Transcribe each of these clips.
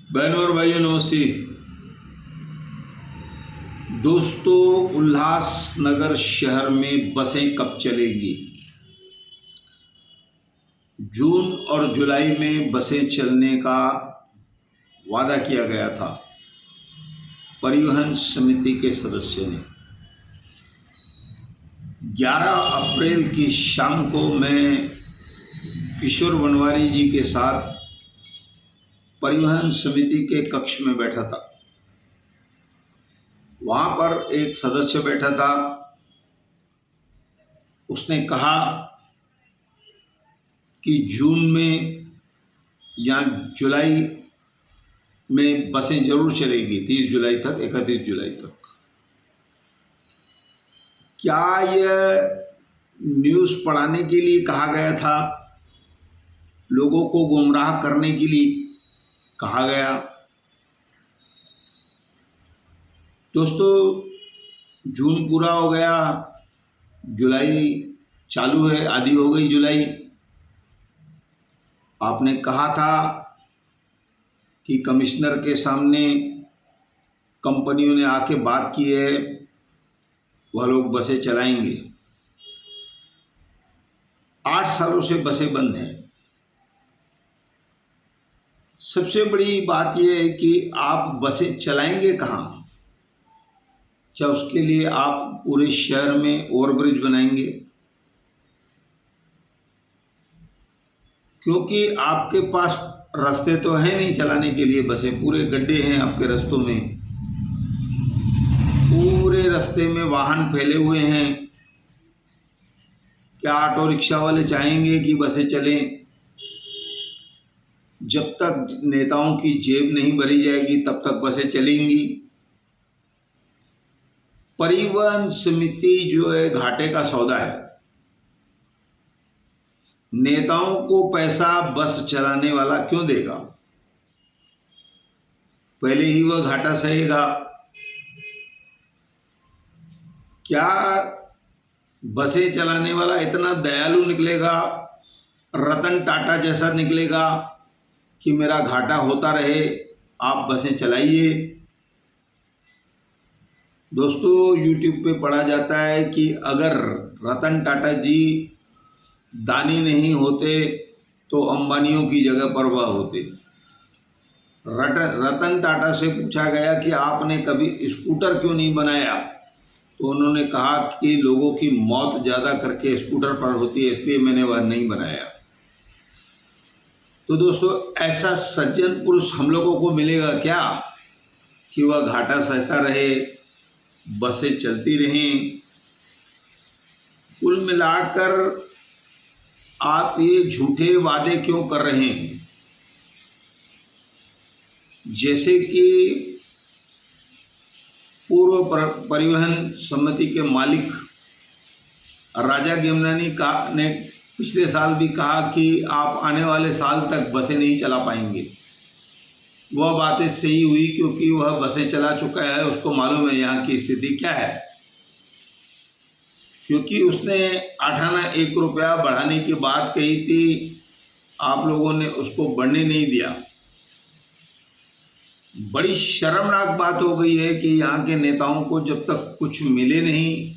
बहनों और भाइयों नमस्ते। दोस्तों, उल्लासनगर शहर में बसें कब चलेगी? जून और जुलाई में बसें चलने का वादा किया गया था। परिवहन समिति के सदस्य ने 11 अप्रैल की शाम को मैं किशोर बनवारी जी के साथ परिवहन समिति के कक्ष में बैठा था। वहाँ पर एक सदस्य बैठा था। उसने कहा कि जून में या जुलाई में बसें जरूर चलेगी, 30 जुलाई तक, 31 जुलाई तक। क्या यह न्यूज़ पढ़ाने के लिए कहा गया था? लोगों को गुमराह करने के लिए कहा गया? दोस्तों, जून पूरा हो गया, जुलाई चालू है, आधी हो गई जुलाई। आपने कहा था कि कमिश्नर के सामने कंपनियों ने आके बात की है, वह लोग बसें चलाएंगे। 8 सालों से बसें बंद हैं। सबसे बड़ी बात यह है कि आप बसें चलाएंगे कहाँ? क्या उसके लिए आप पूरे शहर में ओवरब्रिज बनाएंगे? क्योंकि आपके पास रास्ते तो हैं नहीं चलाने के लिए बसें, पूरे गड्ढे हैं आपके रास्तों में, पूरे रास्ते में वाहन फैले हुए हैं। क्या ऑटो रिक्शा वाले चाहेंगे कि बसें चलें? जब तक नेताओं की जेब नहीं भरी जाएगी तब तक बसें चलेंगी। परिवहन समिति जो है घाटे का सौदा है। नेताओं को पैसा बस चलाने वाला क्यों देगा? पहले ही वह घाटा सहेगा। क्या बसें चलाने वाला इतना दयालु निकलेगा, रतन टाटा जैसा निकलेगा कि मेरा घाटा होता रहे, आप बसें चलाइए? दोस्तों, यूट्यूब पे पढ़ा जाता है कि अगर रतन टाटा जी दानी नहीं होते तो अंबानियों की जगह पर वह होते। रतन टाटा से पूछा गया कि आपने कभी स्कूटर क्यों नहीं बनाया, तो उन्होंने कहा कि लोगों की मौत ज़्यादा करके स्कूटर पर होती है, इसलिए मैंने वह नहीं बनाया। तो दोस्तों, ऐसा सज्जन पुरुष हम लोगों को मिलेगा क्या कि वह घाटा सहता रहे, बसें चलती रहें? कुल मिलाकर आप ये झूठे वादे क्यों कर रहे हैं? जैसे कि पूर्व परिवहन समिति के मालिक राजा गेमरानी ने पिछले साल भी कहा कि आप आने वाले साल तक बसें नहीं चला पाएंगे। वह बातें सही हुई क्योंकि वह बसें चला चुका है, उसको मालूम है यहाँ की स्थिति क्या है। क्योंकि उसने 8 आना 1 रुपया बढ़ाने की बात कही थी, आप लोगों ने उसको बढ़ने नहीं दिया। बड़ी शर्मनाक बात हो गई है कि यहाँ के नेताओं को जब तक कुछ मिले नहीं,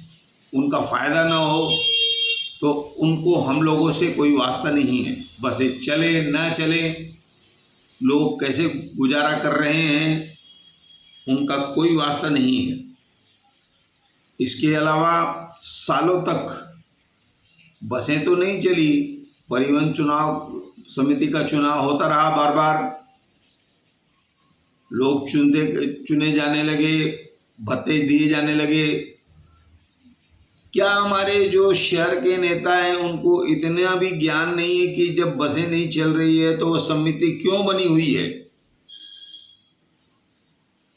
उनका फ़ायदा ना हो, तो उनको हम लोगों से कोई वास्ता नहीं है। बसें चले ना चले, लोग कैसे गुजारा कर रहे हैं, उनका कोई वास्ता नहीं है। इसके अलावा सालों तक बसें तो नहीं चली, परिवहन समिति का चुनाव होता रहा, बार बार लोग चुने जाने लगे, भत्ते दिए जाने लगे। क्या हमारे जो शहर के नेता हैं उनको इतना भी ज्ञान नहीं है कि जब बसें नहीं चल रही है तो वह समिति क्यों बनी हुई है?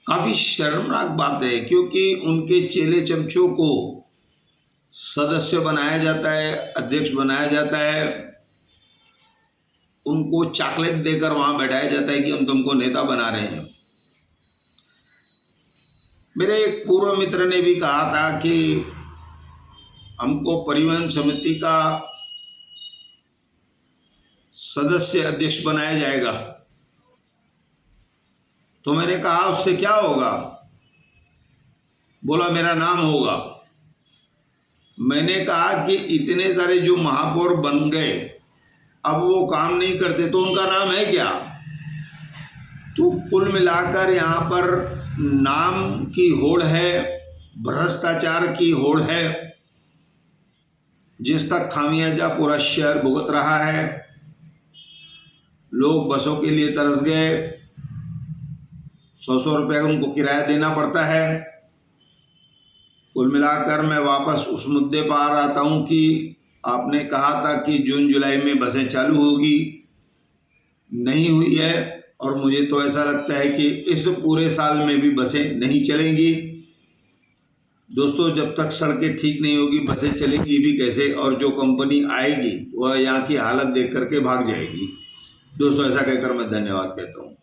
काफ़ी शर्मनाक बात है, क्योंकि उनके चेले चमचों को सदस्य बनाया जाता है, अध्यक्ष बनाया जाता है, उनको चॉकलेट देकर वहाँ बैठाया जाता है कि हम तुमको नेता बना रहे हैं। मेरे एक पूर्व मित्र ने भी कहा था कि हमको परिवहन समिति का सदस्य अध्यक्ष बनाया जाएगा। तो मैंने कहा उससे क्या होगा? बोला मेरा नाम होगा। मैंने कहा कि इतने सारे जो महापौर बन गए, अब वो काम नहीं करते तो उनका नाम है क्या? तो कुल मिलाकर यहाँ पर नाम की होड़ है, भ्रष्टाचार की होड़ है, जिसका खामियाजा पूरा शहर भुगत रहा है। लोग बसों के लिए तरस गए, 100-100 रुपये उनको किराया देना पड़ता है। कुल मिलाकर मैं वापस उस मुद्दे पर आता हूँ कि आपने कहा था कि जून जुलाई में बसें चालू होगी, नहीं हुई है, और मुझे तो ऐसा लगता है कि इस पूरे साल में भी बसें नहीं चलेंगी। दोस्तों, जब तक सड़कें ठीक नहीं होगी बसें चलेंगी भी कैसे? और जो कंपनी आएगी वह यहाँ की हालत देख करके भाग जाएगी। दोस्तों, ऐसा कहकर मैं धन्यवाद कहता हूँ।